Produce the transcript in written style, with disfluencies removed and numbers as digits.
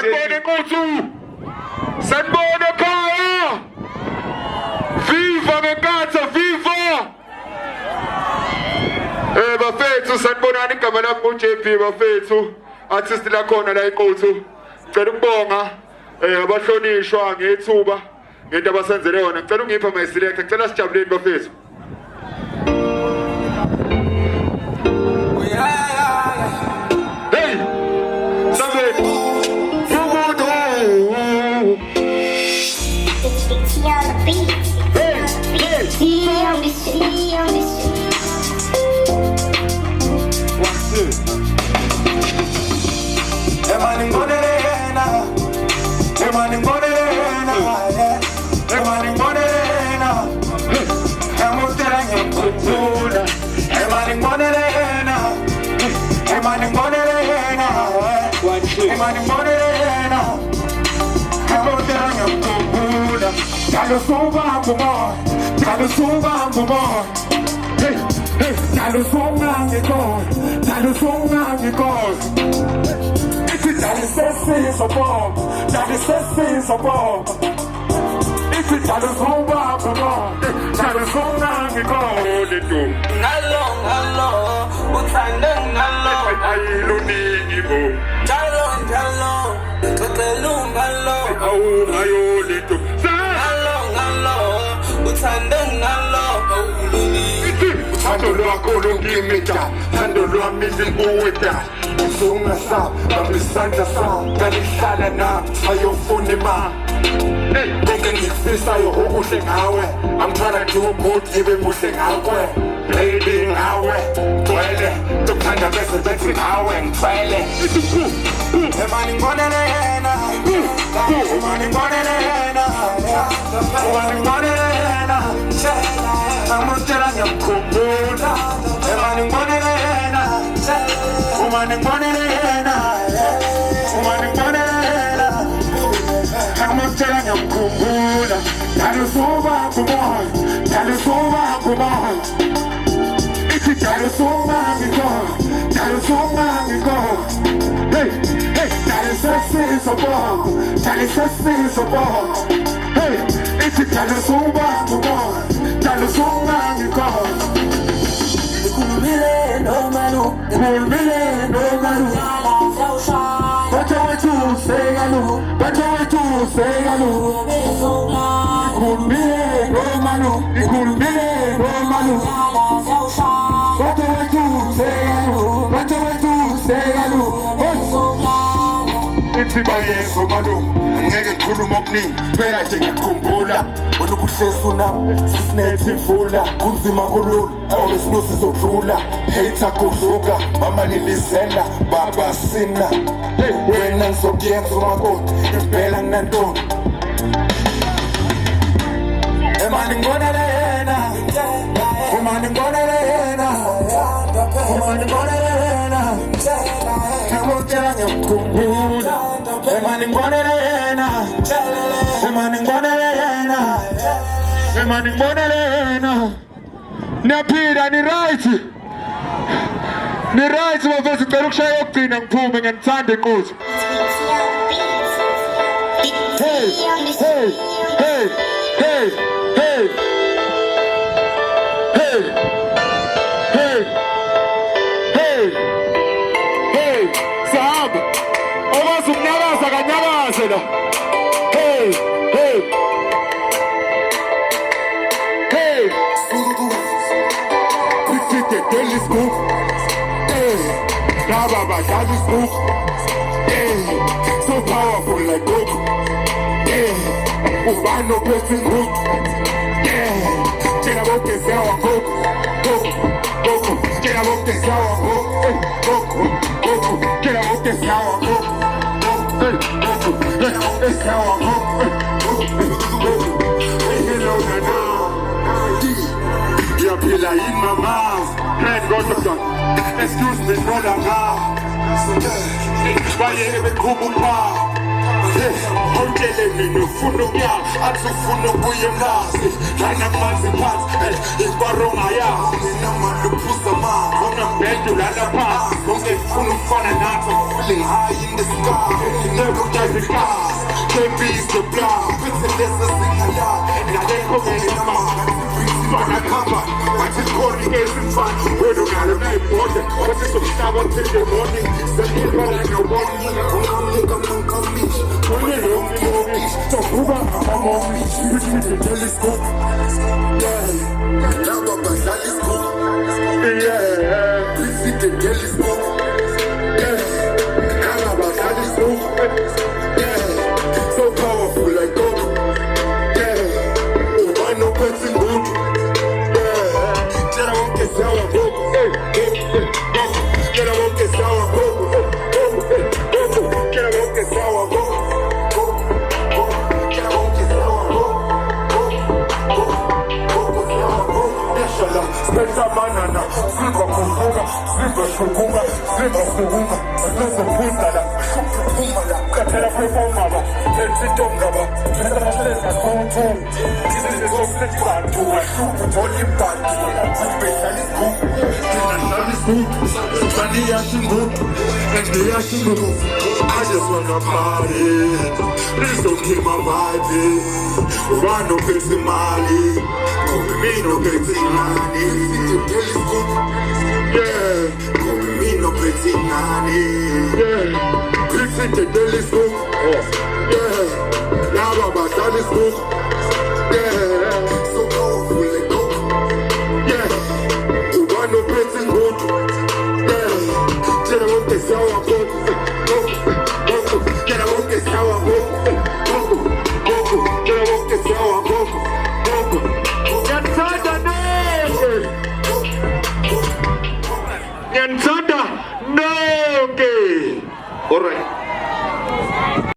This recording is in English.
Sanibona Nkosi. Sanibona ekhaya. Viva ngenkatha, viva. Bafethu sanibonani igama lami uJP bafethu. Artist la khona la eqotho. Ngicela ukubonga abahlonishwa ngethuba ngento abasenzele yona. Ngicela ungipha my select. Ngicela sijabuleni bafethu. Hey! Somebody. Hando lwakho lungimida, hando lwami limbuwida. Uzungasa, bamisandla sam, ngalihlala na, ayofuna imali. Konke ngikufisayo ukuhle ngawe, I'm tryna do good, ibe muhle ngawe. Baby ngawe, ngcwele, tukhanda bese bethi ngawe ngcwele. Emani ngonele yena, emani ngonele yena, emani ngonele yena. Amutela ngiyamkhumbula, emani ngonele yena, umani ngonele yena, umani ngonele yena. Amutela ngiyamkhumbula, dalusuba kumoya, dalusuba kumoya. Ithi dalusuba ngikoya, dalusuba ngikoya. Hey, hey, dalusesiso bongo, dalusesiso bongo. Hey, ithi dalusuba kumoya. Kulmile no manu, what I to say, what I to say, Kulmile no manu, what I to say, what I to say, Ibaye somalo, ngeke ngikhuluma okuningi, phela nje ngiyakhumbula. Olukuhlesuna, sisinethe imfula, kunzima kulula, awesino sizodlula. Hater kudluka, mama nilizela, baba sina. Wena ngizokuyenza umakoti, impela nginantombi. Emani ngonele yena, umani ngonele yena, umani ngonele yena. Ngiyamutshela ngiyamkhumbula, emani ngonele yena, emani ngonele yena, emani ngonele yena. Niyaphila ni right, bafethu ngicela ukushaya yokugcina ngiphume ngiyandithanda Nkosi. Hey, hey, hey, hey, hey, hey, hey, hey, hey, sahaba, owazi ukunyakaza kanyakaze la. Hey, hey, hey, quick the daily scoop. Hey, Baba badlala scoop. Hey, so powerful like Goku. Hey, ubano pressing hook. Yeah, tena boke sawa Goku, Goku, Goku, tena boke sawa Goku, Goku, Goku, tena boke sawa Goku, Goku, Goku, tena boke sawa Goku, Goku. Hello Nana, yaphila in my mouth. Man got the gun. Excuse me brother now. Baye ebe kubupa. Ongeleni nofuna ukuyazi athi ufuna ubuye emazi lana amanzi phansi ibaronga yazi namanje uphuza amanzi unambhedo lana phansi konke ngifuna ukufana nathi feeling high in the sky never does it pass baby is the blood bitte lesa singala ngakho ngene mama Fana kamba, wathi khona ezimfana wena unalo nayibhoda wathi somhlaba till the morning sengibona nobona ungamnika mankambishi wena lo mnyobi tokuba amamomi with the telescope yeah laba badlala iscope yeah with the telescope yeah laba badlala iscope yeah so powerful like gold yeah ubani ophethe ingudu Sour gogo, get a monkey sour gogo, get a monkey sour gogo, get a monkey sour gogo, Inshallah, spend a banana, silver kunga, silver shukunga, silver shukunga, another pundala, shukunga, katera pepomaba, tentitongaba, tentitongaba, tentitongaba, this is so flat to a shoe, only bad, specialist group, internationalist group, Sunny Yashin group, and the Yashin group. I just wanna party, please don't keep my vibe. Run no crazy Mali, me no crazy Nani. Telescope, yeah, me no crazy Nani, yeah. Please hit the telescope, yeah. Now about telescope, yeah. So powerful like gold, yeah. You want no crazy gold, yeah. Get a monkey sour gold, get a monkey sour gold, get a monkey sour gold. Nyantada, no, okay. All right.